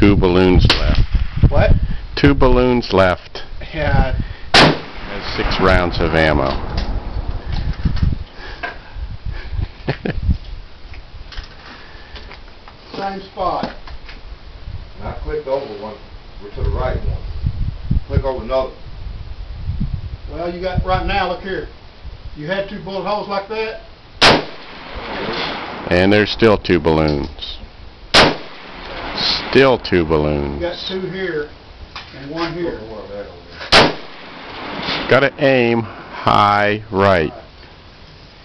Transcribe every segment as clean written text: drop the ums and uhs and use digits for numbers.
2 balloons left. What? 2 balloons left. Yeah. Has 6 rounds of ammo. Same spot. Now click over one, we're to the right one. Click over another. Well, you got, right now, look here. You had 2 bullet holes like that? And there's still 2 balloons. Still 2 balloons. You got 2 here and 1 here. Gotta aim high right.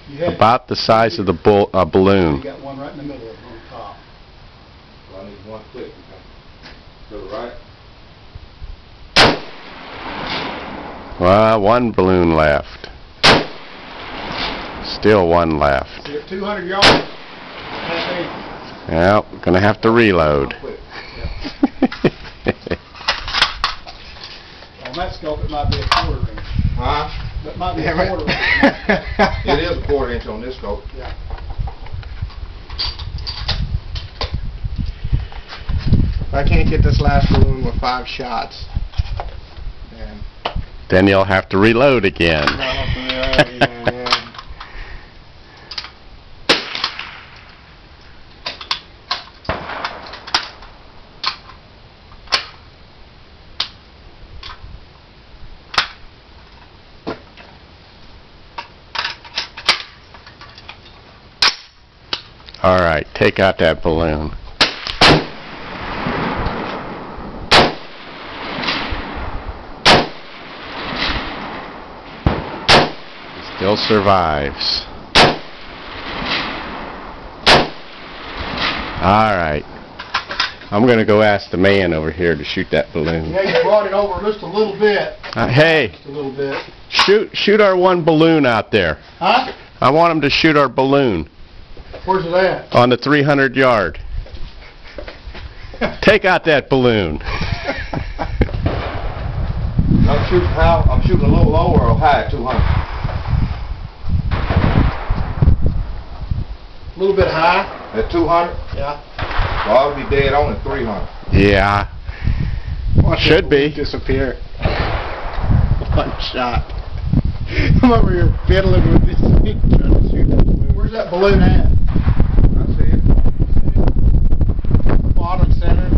You had About the size of the balloon. You got 1 right in the middle of it on top. Well, I need 1 click. To the right. Well, 1 balloon left. Still 1 left. See, at 200 yards. Well, gonna have to reload. On that scope, it might be a 1/4 inch. Huh? That might be a 1/4 inch. It is a 1/4 inch on this scope. Yeah. If I can't get this last balloon with 5 shots, Then you'll have to reload again. All right, take out that balloon. Still survives. All right. I'm going to go ask the man over here to shoot that balloon. Yeah, you brought it over just a little bit. Hey, Just a little bit. shoot our 1 balloon out there. Huh? I want him to shoot our balloon Where's it at? on the 300 yard. Take out that balloon. I'm shooting a little lower or high at 200. A little bit high. At 200? Yeah. Well, I'll be dead on at 300. Yeah. Should be. Disappear. 1 shot. I'm over here fiddling with this thing trying to shoot that balloon. Where's that balloon at? I see it. Bottom center.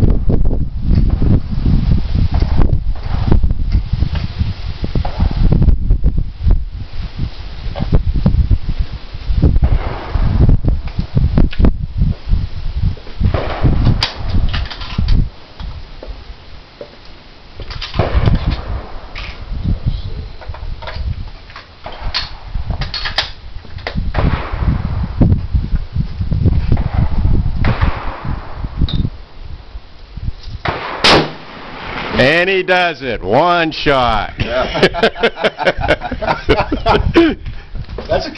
And he does it. 1 shot. Yeah. That's a